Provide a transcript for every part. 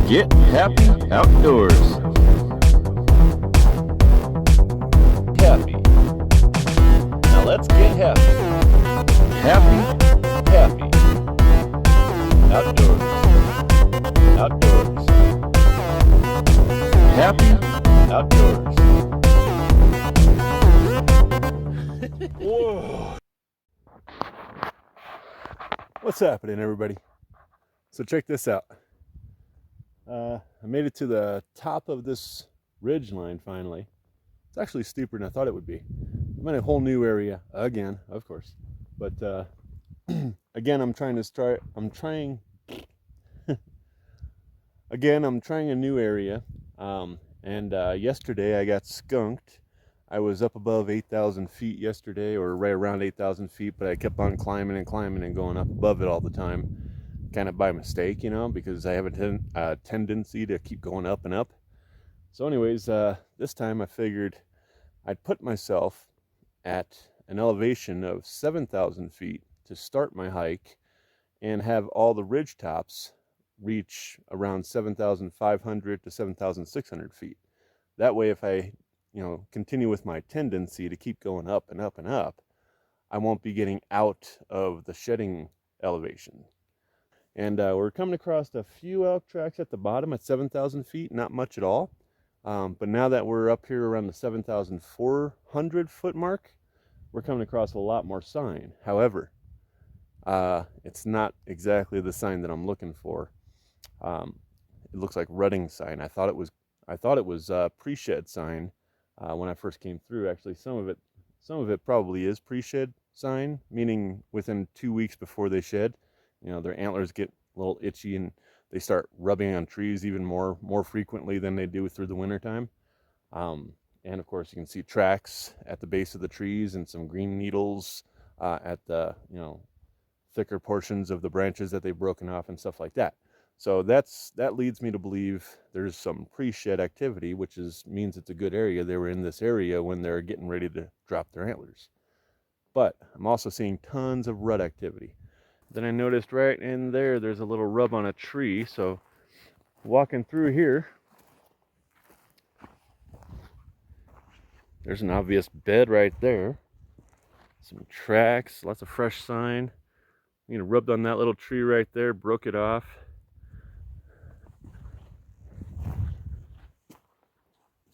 Get happy outdoors. Happy. Now let's get happy. Happy. Happy. Outdoors. Outdoors. Happy. Outdoors. Whoa. What's happening, everybody? So check this out. I made it to the top of this ridge line finally. It's actually steeper than I thought it would be. I'm in a whole new area again, of course. But again, I'm trying a new area. And yesterday I got skunked. I was up above 8,000 feet yesterday, or right around 8,000 feet, but I kept on climbing and climbing and going up above it all the time, kind of by mistake, because I have a tendency to keep going up and up. So anyways, this time I figured I'd put myself at an elevation of 7,000 feet to start my hike and have all the ridge tops reach around 7,500 to 7,600 feet. That way, if I continue with my tendency to keep going up and up and up, I won't be getting out of the shedding elevation. And we're coming across a few elk tracks at the bottom at 7,000 feet, not much at all. But now that we're up here around the 7,400 foot mark, we're coming across a lot more sign. However, it's not exactly the sign that I'm looking for. It looks like rutting sign. I thought it was pre-shed sign when I first came through. Actually, some of it probably is pre-shed sign, meaning within 2 weeks before they shed, their antlers get a little itchy and they start rubbing on trees even more frequently than they do through the wintertime. And of course, you can see tracks at the base of the trees and some green needles at the thicker portions of the branches that they've broken off and stuff like that. So that leads me to believe there's some pre-shed activity, which means it's a good area. They were in this area when they're getting ready to drop their antlers. But I'm also seeing tons of rut activity. Then I noticed right in there's a little rub on a tree. So walking through here, there's an obvious bed right there. Some tracks, lots of fresh sign. Rubbed on that little tree right there, broke it off.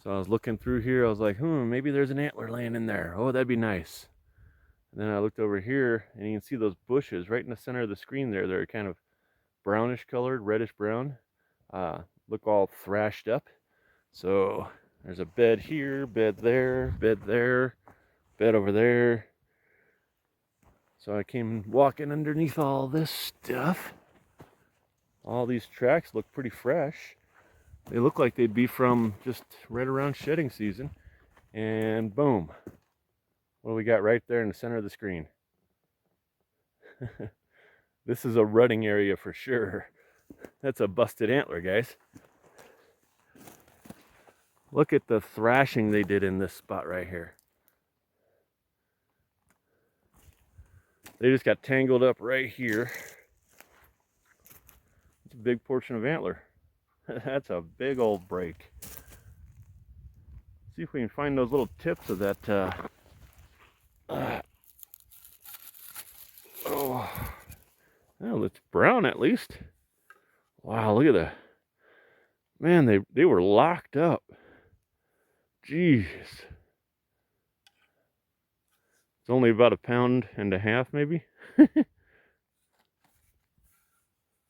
So I was looking through here, I was like, maybe there's an antler laying in there. Oh, that'd be nice. And then I looked over here, and you can see those bushes right in the center of the screen there. They're kind of brownish colored, reddish brown. Look all thrashed up. So there's a bed here, bed there, bed there, bed over there. So I came walking underneath all this stuff. All these tracks look pretty fresh. They look like they'd be from just right around shedding season. And boom. What do we got right there in the center of the screen? This is a rutting area for sure. That's a busted antler, guys. Look at the thrashing they did in this spot right here. They just got tangled up right here. It's a big portion of antler. That's a big old break. See if we can find those little tips of that. Well, it's brown at least. Wow, look at that. Man, they were locked up. Jeez. It's only about 1.5 pounds maybe.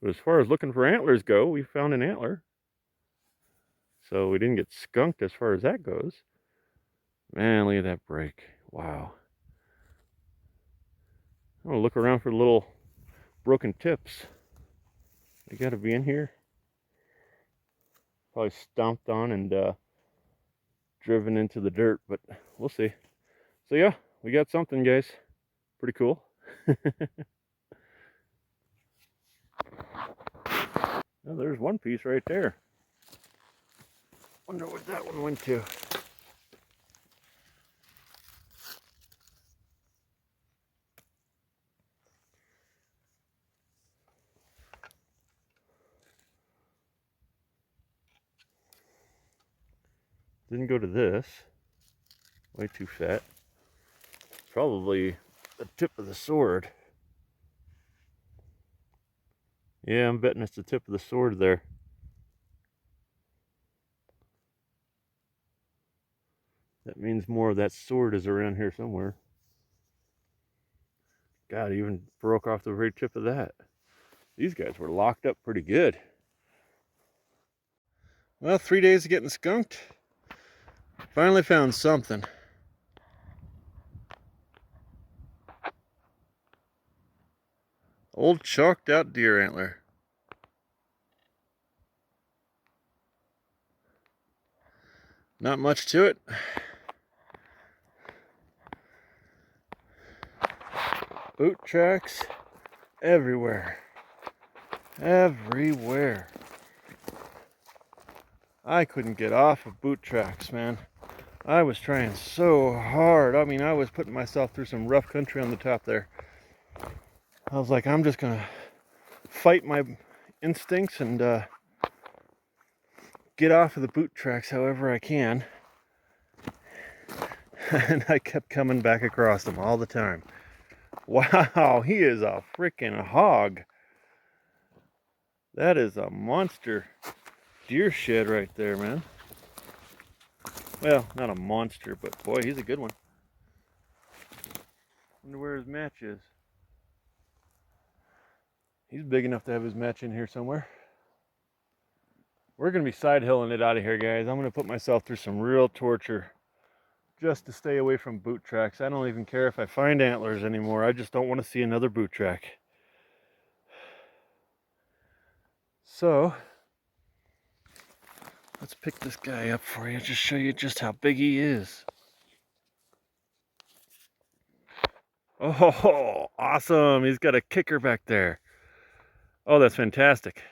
But as far as looking for antlers go, we found an antler. So we didn't get skunked as far as that goes. Man, look at that break. Wow. I'm gonna look around for little broken tips. They gotta be in here. Probably stomped on and driven into the dirt, but we'll see. So yeah, we got something, guys. Pretty cool. Well, there's one piece right there. Wonder what that one went to. Didn't go to this. Way too fat. Probably the tip of the sword. Yeah, I'm betting it's the tip of the sword there. That means more of that sword is around here somewhere. God, even broke off the very tip of that. These guys were locked up pretty good. Well, 3 days of getting skunked. Finally found something. Old chalked out deer antler. Not much to it. Boot tracks everywhere. Everywhere. I couldn't get off of boot tracks, man. I was trying so hard. I mean, I was putting myself through some rough country on the top there. I was like, I'm just gonna fight my instincts and get off of the boot tracks however I can. And I kept coming back across them all the time. Wow, he is a freaking hog. That is a monster deer shed right there, man. Well, not a monster, but boy, he's a good one. Wonder where his match is. He's big enough to have his match in here somewhere. We're going to be side hilling it out of here, guys. I'm going to put myself through some real torture just to stay away from boot tracks. I don't even care if I find antlers anymore. I just don't want to see another boot track. So, let's pick this guy up for you, just show you just how big he is. Oh, awesome. He's got a kicker back there. Oh, that's fantastic.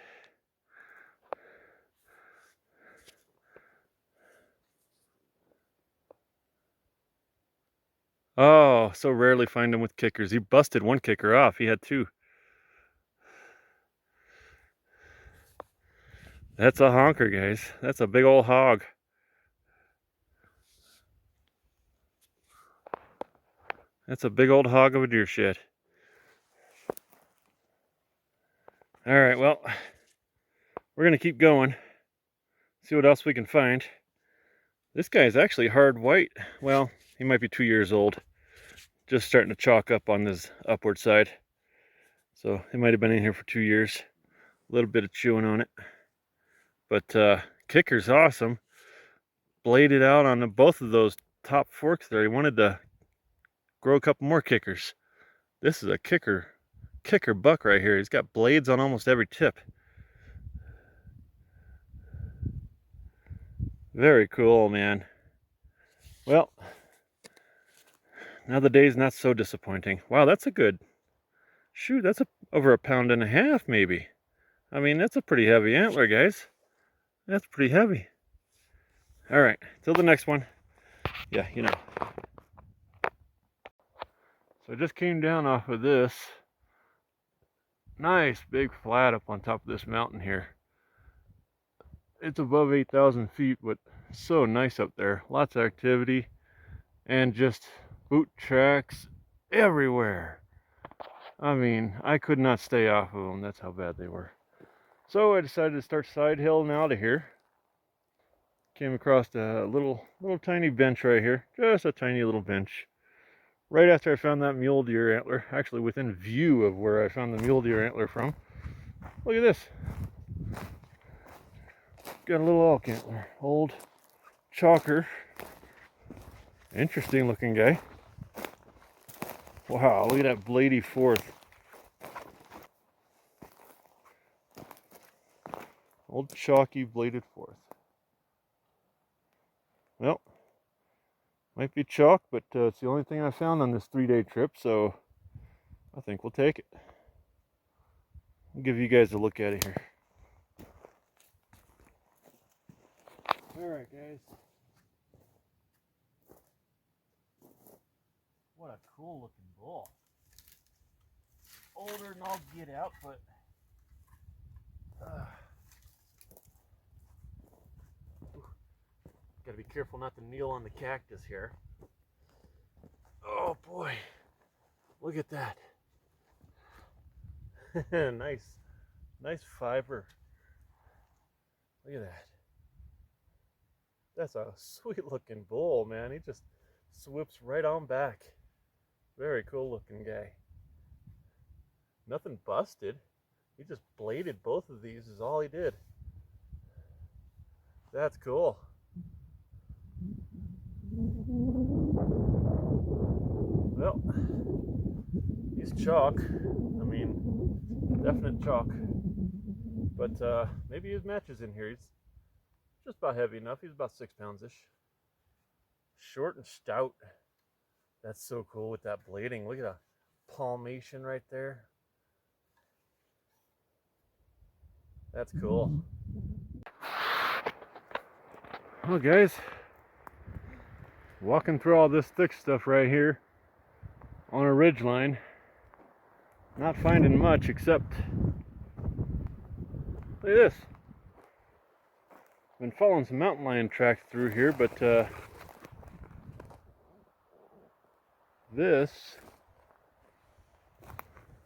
Oh, so rarely find him with kickers. He busted one kicker off. He had two. That's a honker, guys. That's a big old hog. That's a big old hog of a deer shed. All right, well, we're going to keep going. See what else we can find. This guy is actually hard white. Well, he might be 2 years old. Just starting to chalk up on this upward side. So he might have been in here for 2 years. A little bit of chewing on it. But kicker's awesome. Bladed out on both of those top forks there. He wanted to grow a couple more kickers. This is a kicker buck right here. He's got blades on almost every tip. Very cool, man. Well, now the day's not so disappointing. Wow, that's a good, shoot, that's over 1.5 pounds maybe. I mean, that's a pretty heavy antler, guys. That's pretty heavy. All right, till the next one. Yeah, you know. So I just came down off of this nice big flat up on top of this mountain here. It's above 8,000 feet, but so nice up there. Lots of activity and just boot tracks everywhere. I mean, I could not stay off of them. That's how bad they were. So I decided to start side hilling out of here. Came across a little tiny bench right here. Just a tiny little bench. Right after I found that mule deer antler. Actually within view of where I found the mule deer antler from. Look at this. Got a little elk antler. Old chalker. Interesting looking guy. Wow, look at that blady fourth. Old chalky bladed fourth. Well, might be chalk, but it's the only thing I found on this 3-day trip, so I think we'll take it. I'll give you guys a look at it here. Alright, guys. What a cool looking bull. Older than I'll get out, but gotta be careful not to kneel on the cactus here. Oh boy, look at that. nice fiber. Look at that. That's a sweet looking bull, man. He just swips right on back. Very cool looking guy. Nothing busted. He just bladed both of these is all he did. That's cool. Well, he's chalk. I mean, definite chalk. But maybe his matches in here. He's just about heavy enough. He's about 6 pounds-ish. Short and stout. That's so cool with that blading. Look at that palmation right there. That's cool. Well, guys, walking through all this thick stuff right here on a ridge line, not finding much except, look at this. Been following some mountain lion tracks through here, but this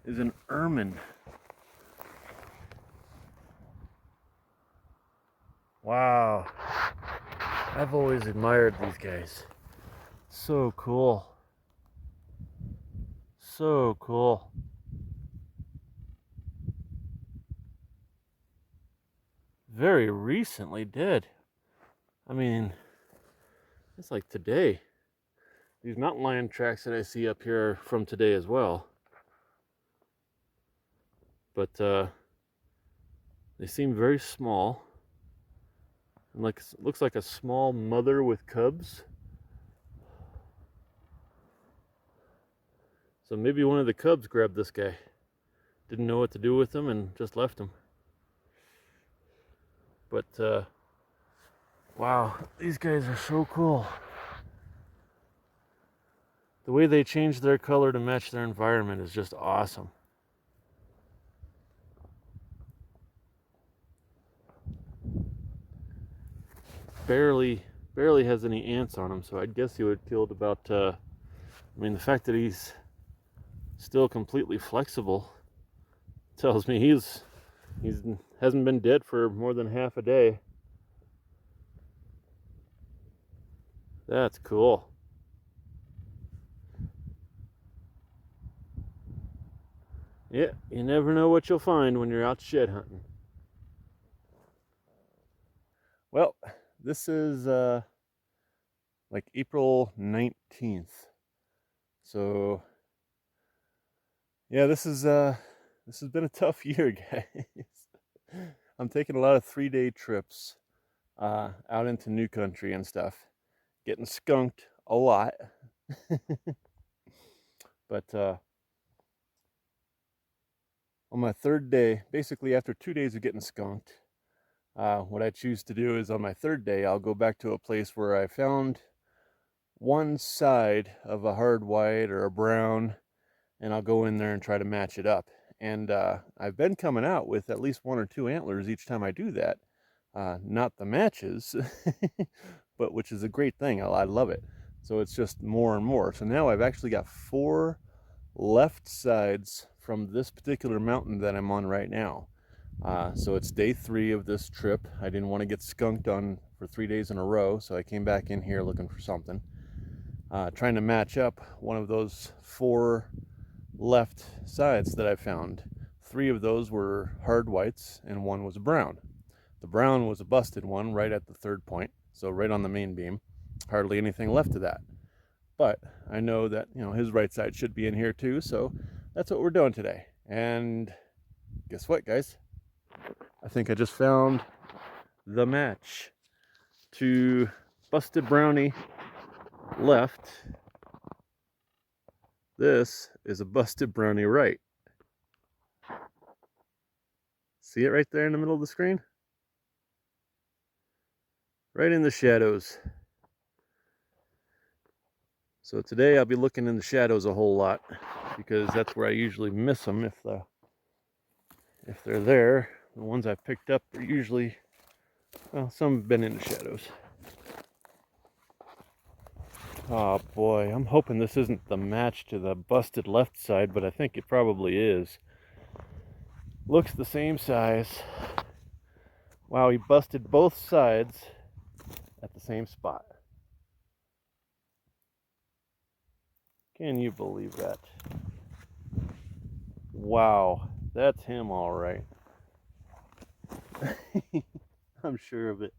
is an ermine. Wow, I've always admired these guys. So cool. So cool. Very recently dead. I mean, it's like today. These mountain lion tracks that I see up here are from today as well. But they seem very small. And like, looks like a small mother with cubs. So maybe one of the cubs grabbed this guy. Didn't know what to do with him and just left him. But wow, these guys are so cool. The way they change their color to match their environment is just awesome. Barely has any ants on him, so I'd guess he would have killed about, I mean, the fact that he's still completely flexible tells me he's hasn't been dead for more than half a day. That's cool. Yeah, you never know what you'll find when you're out shed hunting. Well, this is like April 19th. So yeah, this has been a tough year, guys. I'm taking a lot of 3-day trips out into new country and stuff. Getting skunked a lot. But on my 3rd day, basically after 2 days of getting skunked, what I choose to do is on my 3rd day, I'll go back to a place where I found one side of a hard white or a brown, and I'll go in there and try to match it up. And I've been coming out with at least 1 or 2 antlers each time I do that. Not the matches, but which is a great thing. I love it. So it's just more and more. So now I've actually got 4 left sides from this particular mountain that I'm on right now. So it's day 3 of this trip. I didn't want to get skunked on for 3 days in a row, so I came back in here looking for something. Trying to match up one of those 4 left sides that I found. 3 of those were hard whites and 1 was a brown. The brown was a busted one right at the 3rd point, so right on the main beam. Hardly anything left of that. But I know that, you know, his right side should be in here too, so that's what we're doing today. And guess what, guys? I think I just found the match to busted brownie left. This is a busted brownie right. See it right there in the middle of the screen? Right in the shadows. So today I'll be looking in the shadows a whole lot because that's where I usually miss them if they're there. The ones I've picked up are usually, well, some have been in the shadows. Oh boy, I'm hoping this isn't the match to the busted left side, but I think it probably is. Looks the same size. Wow, he busted both sides at the same spot. Can you believe that? Wow, that's him all right. I'm sure of it.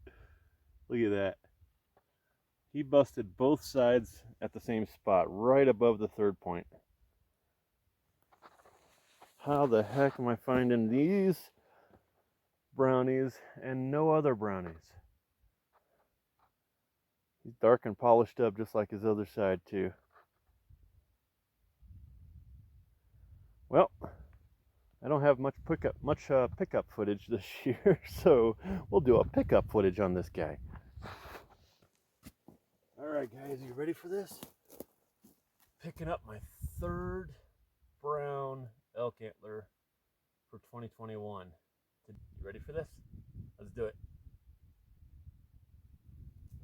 Look at that. He busted both sides at the same spot, right above the third point. How the heck am I finding these brownies and no other brownies? He's dark and polished up just like his other side too. Well, I don't have much pickup footage this year, so we'll do a pickup footage on this guy. All right, guys, you ready for this? Picking up my third brown elk antler for 2021. You ready for this? Let's do it.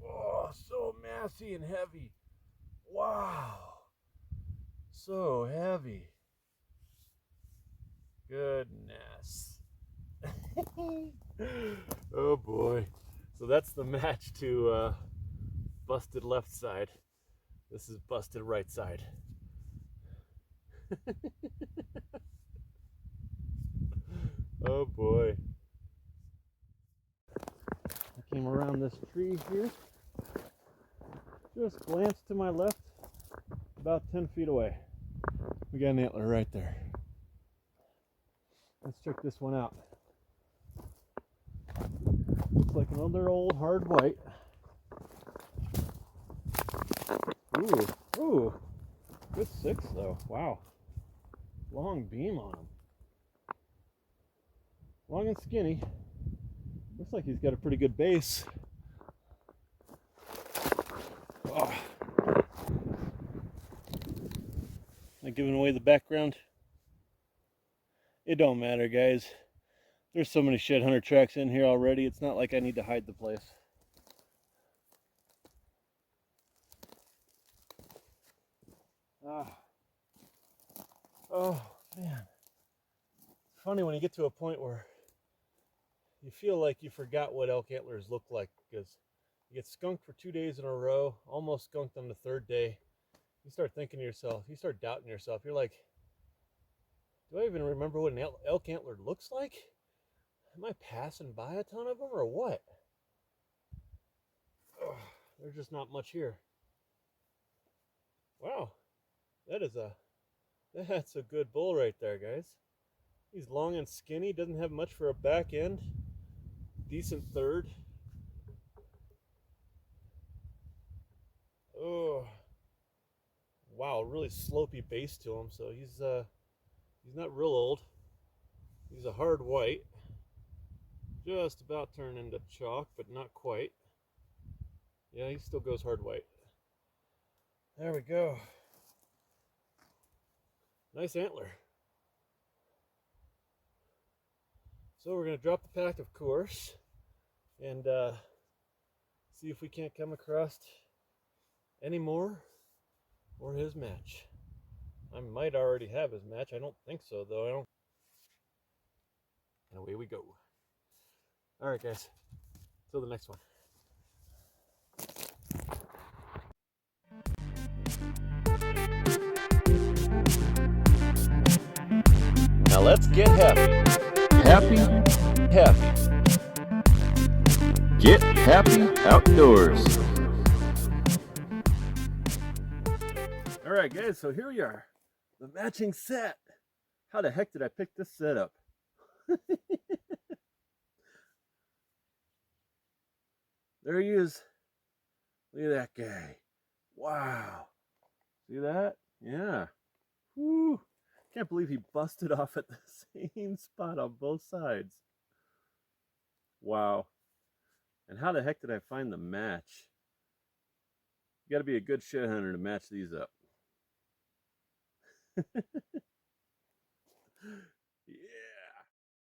Oh, so massy and heavy. Wow. So heavy. Goodness. Oh boy. So that's the match to busted left side. This is busted right side. Oh boy. I came around this tree here. Just glanced to my left, about 10 feet away. We got an antler right there. Let's check this one out. Looks like another old hard white. Ooh, good 6 though. Wow. Long beam on him. Long and skinny. Looks like he's got a pretty good base. Oh. Not giving away the background. It don't matter, guys. There's so many shed hunter tracks in here already. It's not like I need to hide the place. Oh man. It's funny when you get to a point where you feel like you forgot what elk antlers look like, because you get skunked for 2 days in a row, almost skunked on the third day. You start thinking to yourself, you start doubting yourself. You're like, do I even remember what an elk antler looks like? Am I passing by a ton of them or what? Ugh, there's just not much here. Wow, that's a good bull right there, guys. He's long and skinny, doesn't have much for a back end. Decent third. Oh, wow, really slopey base to him. So he's not real old. He's a hard white. Just about turned into chalk, but not quite. Yeah, he still goes hard white. There we go. Nice antler. So we're going to drop the pack, of course, and see if we can't come across any more or his match. I might already have his match. I don't think so, though. And away we go. All right, guys. Till the next one. Now let's get happy. Happy? Happy. Get happy outdoors. All right, guys. So here we are. The matching set. How the heck did I pick this set up? There he is. Look at that guy. Wow. See that? Yeah. Woo. Can't believe he busted off at the same spot on both sides. Wow. And how the heck did I find the match? You got to be a good shed hunter to match these up.